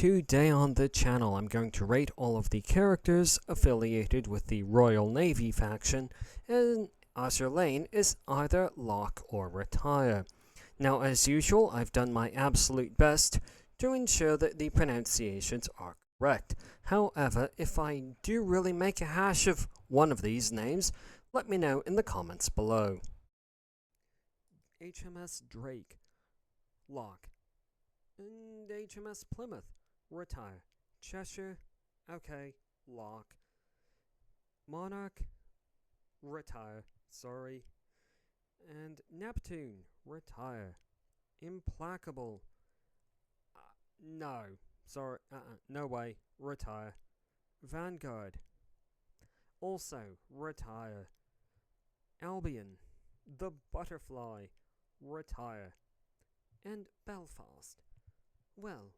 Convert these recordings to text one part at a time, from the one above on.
Today on the channel I'm going to rate all of the characters affiliated with the Royal Navy faction, and Azur Lane is either lock or retire. Now, as usual, I've done my absolute best to ensure that the pronunciations are correct. However, if I do really make a hash of one of these names, let me know in the comments below. HMS Drake, lock. And HMS Plymouth, retire. Cheshire, okay, lock. Monarch, retire, sorry. And Neptune, retire. Implacable, no, sorry, no way, retire. Vanguard, also, retire. Albion, the Butterfly, retire. And Belfast, well,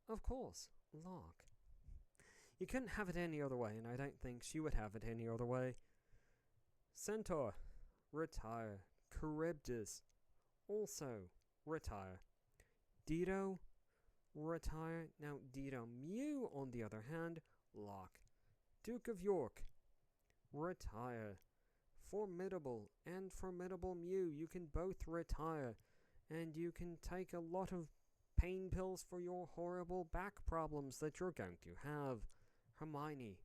of course, lock. You couldn't have it any other way, and I don't think she would have it any other way. Centaur, retire. Charybdis, also retire. Dido, retire. Now, Dido Mew, on the other hand, lock. Duke of York, retire. Formidable and Formidable Mew, you can both retire. And you can take a lot of pain pills for your horrible back problems that you're going to have. Hermione,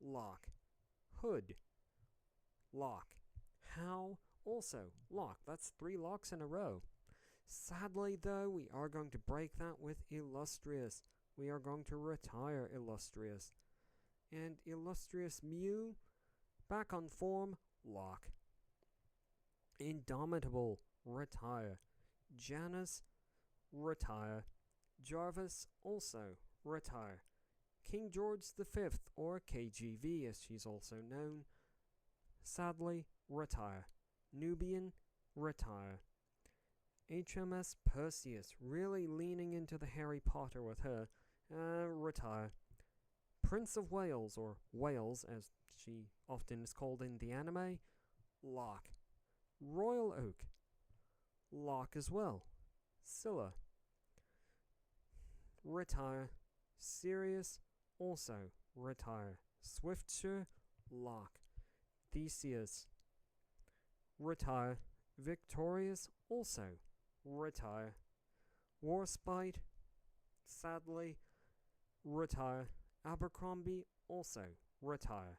lock. Hood, lock. How, also lock. That's 3 locks in a row. Sadly, though, we are going to break that with Illustrious. We are going to retire Illustrious. And Illustrious Mew, back on form, lock. Indomitable, retire. Janice, retire. Jarvis, also retire. King George V, or KGV as she's also known, sadly, retire. Nubian, retire. HMS Perseus, really leaning into the Harry Potter with her, retire. Prince of Wales, or Wales as she often is called in the anime, lock. Royal Oak, lock as well. Scylla, retire. Sirius, also retire. Swiftshire, lock. Theseus, retire. Victorious, also retire. Warspite, sadly, retire. Abercrombie, also retire.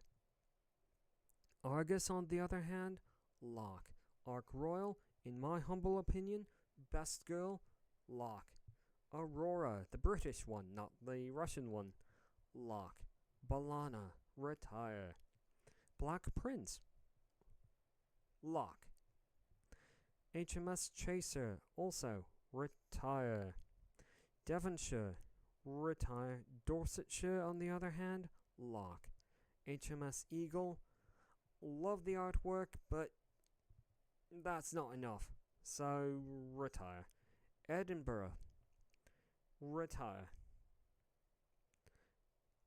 Argus, on the other hand, lock. Ark Royal, in my humble opinion, best girl, lock. Aurora, the British one, not the Russian one, lock. Balana, retire. Black Prince, lock. HMS Chaser, also retire. Devonshire, retire. Dorsetshire, on the other hand, lock. HMS Eagle, love the artwork, but that's not enough, so retire. Edinburgh, retire.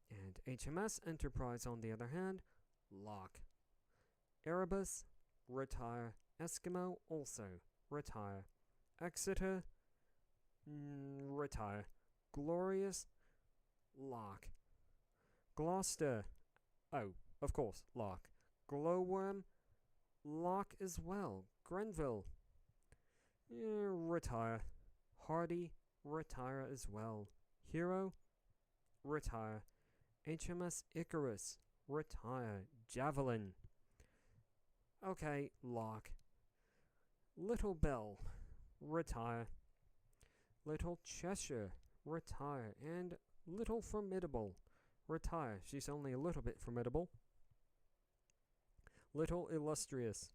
And HMS Enterprise, on the other hand, lock. Erebus, retire. Eskimo, also retire. Exeter, retire. Glorious, lock. Gloucester, oh, of course, lock. Glowworm, lock as well. Grenville, retire. Hardy, retire as well. Hero, retire. HMS Icarus, retire. Javelin, okay, lock. Little Bell, retire. Little Cheshire, retire. And Little Formidable, retire. She's only a little bit formidable. Little Illustrious,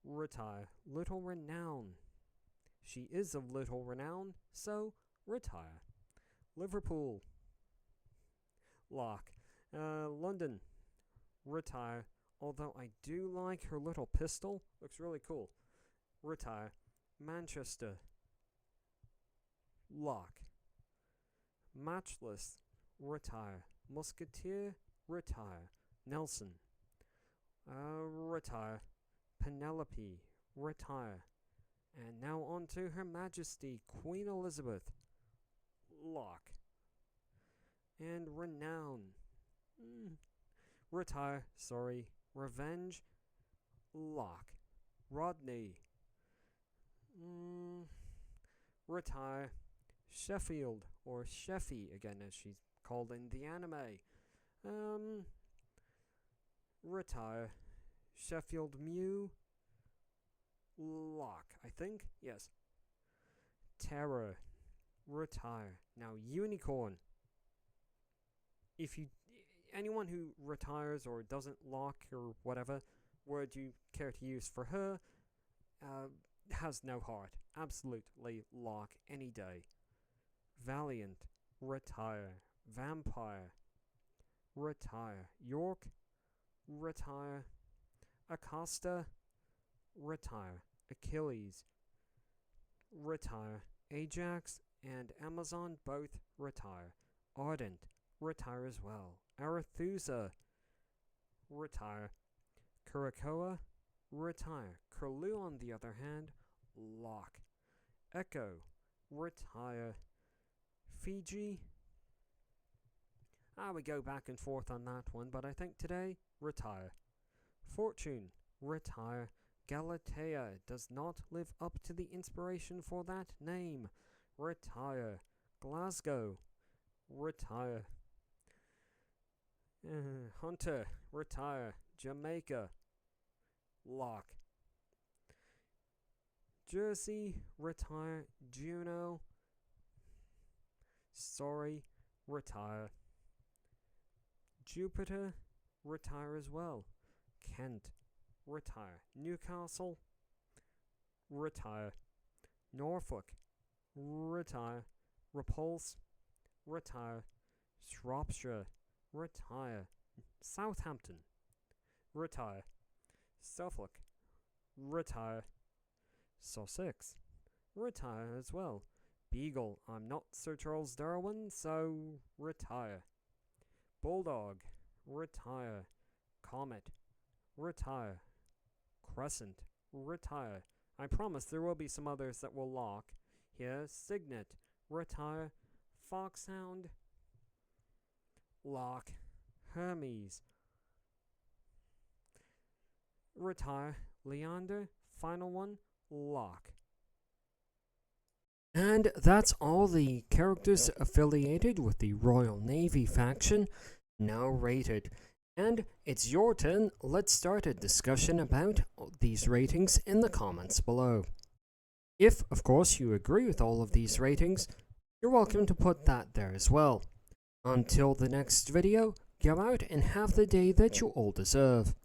retire. Little Renown, she is of little renown, so retire. Liverpool, lock. London, retire. Although I do like her little pistol, looks really cool. Retire. Manchester, lock. Matchless, retire. Musketeer, retire. Nelson, retire. Penelope, retire. And now on to Her Majesty Queen Elizabeth, lock. And renown. Retire, sorry. Revenge. Lock. Rodney. Retire. Sheffield, or Sheffy again as she's called in the anime. Retire. Sheffield Mew. Lock, I think. Yes. Terror. Retire. Now, Unicorn. If you, anyone who retires or doesn't lock or whatever word you care to use for her, has no heart. Absolutely lock any day. Valiant. Retire. Vampire. Retire. York. Retire. Acosta. Retire. Achilles. Retire. Ajax and Amazon both retire. Ardent. Retire as well. Arethusa. Retire. Kurakoa. Retire. Curlew, on the other hand, lock. Echo. Retire. Fiji. We go back and forth on that one, but I think today, retire. Fortune. Retire. Galatea does not live up to the inspiration for that name. Retire. Glasgow. Retire. Hunter. Retire. Jamaica. Lock. Jersey. Retire. Juno. Sorry. Retire. Jupiter. Retire as well. Kent. Retire. Newcastle. Retire. Norfolk. Retire. Repulse. Retire. Shropshire. Retire. Southampton. Retire. Suffolk. Retire. Sussex. Retire as well. Beagle. I'm not Sir Charles Darwin, so retire. Bulldog. Retire. Comet. Retire. Crescent. Retire. I promise there will be some others that will lock. Here, Signet. Retire. Foxhound. Lock. Hermes. Retire. Leander. Final one. Lock. And that's all the characters affiliated with the Royal Navy faction now rated. And it's your turn. Let's start a discussion about these ratings in the comments below. If, of course, you agree with all of these ratings, you're welcome to put that there as well. Until the next video, go out and have the day that you all deserve.